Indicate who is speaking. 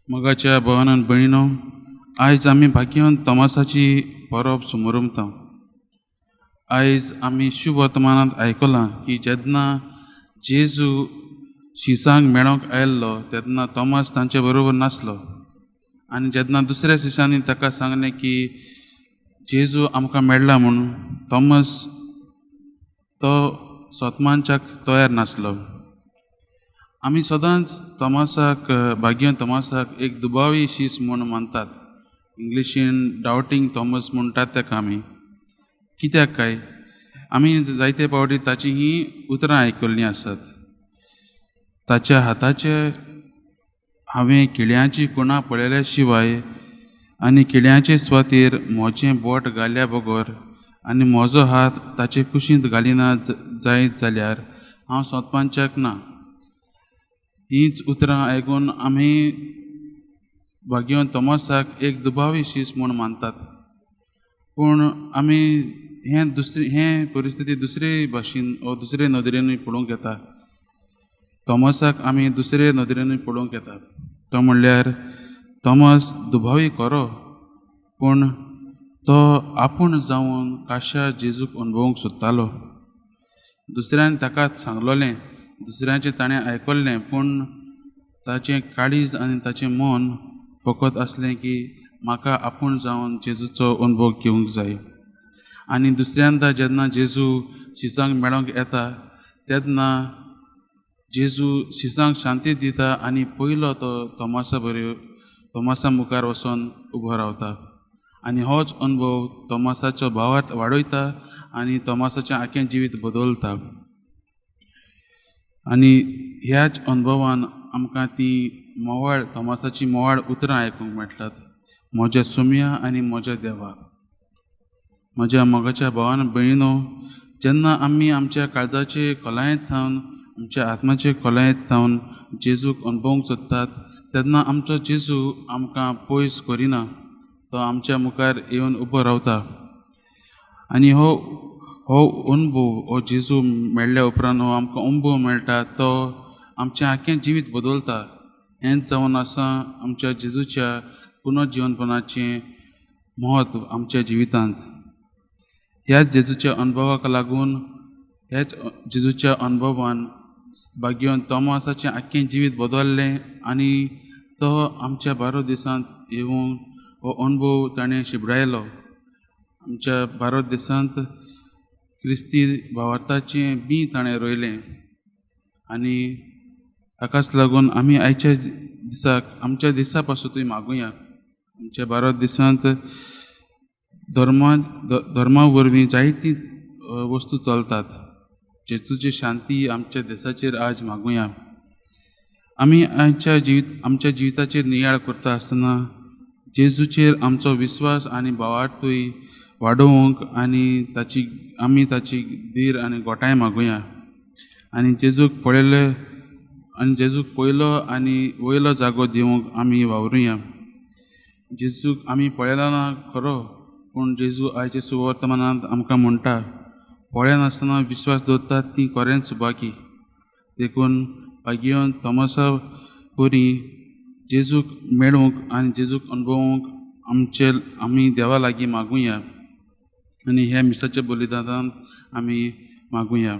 Speaker 1: मोगाच्या भवनान भयणीनो, आयज आमी भाग्यवन तोमासाची परब समारंभता. आयज आमी शुभ वर्तमानांत आयकलां की जेन्ना जेजू शिसांक मेळोंक आयल्लो तेन्ना तोमास तांचे बरोबर नासलो. आनी जेन्ना दुसऱ्या शिश्यांनी ताका सांगलें की जेजू आमकां मेळ्ळा म्हणून, तोमास तो सोतमानच्याक तयार नासलो. आमी सदांच तोमासाक भाग्यवन तोमासाक एक दुबावी शीस म्हूण मानतात. इंग्लिशीन डावटींग थॉमस म्हणटात ताका आमी. कित्याक काय, आमी जायते फावटी ताची ही उतरां आयकल्लीं आसात. ताच्या हाताचे हांवें किळ्यांची कुणां पळयल्या शिवाय आनी किळ्यांचे सुवातेर म्हजें बोट घाल्या बगर आनी म्हजो हात ताचे कुशींत घालिना जायत जाल्यार हांव सोंतपानच्याक ना. हींच उतरां आयकून आमी भाग्यवन तोमासाक एक दुबावी शीस म्हूण मानतात. पूण आमी हे परिस्थिती दुसरे भाशेन वा दुसरे नदरेनूय पळोवंक येता. तोमासाक आमी दुसरे नदरेनूय पळोवंक येता. तो म्हणल्यार तोमास दुबावी खरो, पूण तो आपूण जावन काश्या जेजूक अणभवूंक सोदतालो. दुसऱ्यान ताका सांगलोलें, दुसऱ्याचें ताणें आयकल्लें, पूण ताचें काळीज आनी ताचें मन फकत असलें की म्हाका आपूण जावन जेजूचो अणभव घेवंक जाय. आनी दुसऱ्यांदा जेन्ना जेजू शिसांक मेळोंक येता तेन्ना जेजू शिसांक शांती दिता आनी पयलो तो तोमासा मुखार वचोन उबो रावता. आनी होच अणभव तोमासाचो भावार्थ वाडयता आनी तोमासाचें आखें जिवीत बदलता. आनी ह्याच अणभवान आमकां ती तोमासाची मोवाळ उतरां आयकूंक मेळटात. म्हज्या सुम्या आनी म्हज्या देवा. म्हज्या मोगाच्या भावान भयणीनो, जेन्ना आमी आमच्या काळजाचे खोलायेंत थावन, आमच्या आत्म्याचे खोलायेंत थावन जेजूक अणभवूंक सोदतात तेन्ना आमचो जेजू आमकां पयस करिना. तो आमच्या मुखार येवन उबो रावता. आनी हो अणभव, हो जेजू मेळ्ळ्या उपरांत हो आमकां अणभव मेळटा, तो आमचें आखें जिवीत बदलता. हेंच जावन आसा आमच्या जेजूच्या पुनर्जीवनपणाचें म्हत्व आमच्या जिवितांत. ह्याच जेजूच्या अणभवाक लागून, ह्याच जेजूच्या अणभवान भाग्यवन तोमासाचें आख्खें जिवीत बदललें आनी तो आमच्या भारत देशांत येवून हो अणभव ताणें शिबरायलो. आमच्या भारत देशांत क्रिस्ती भावार्थाचें बी ताणें रोयलें. आनी हाकाच लागून आमी आयच्या दिसाक आमच्या देशा पासूनय मागुया. आमच्या भारत देशांत धर्मा वरवीं जायतीं वस्तू चलतात. जेजूची शांती आमच्या देशाचेर आज मागुया. आमी आमच्या जिविताचेर नियाळ करता आसतना जेजूचेर आमचो विस्वास आनी भावार्थूय वाडोवंक आनी आमी ताची धीर आनी गोठाय मागुया. आनी जेजूक पयलो आनी वयलो जागो दिवंक आमी वावरुया. जेजूक आमी पळयलो ना खरो, पूण जेजू आयच्या सुवर्तमानांत आमकां म्हणटा, पळयनासतना विस्वास दवरतात तीं खरेंच सुभागी. देखून भाग्यवन तोमासा परी जेजूक मेळूंक आनी जेजूक अणभवूंक आमी देवा लागीं मागुया. आनी ह्या मिसाच्या बलिदानांत आमी मागुया.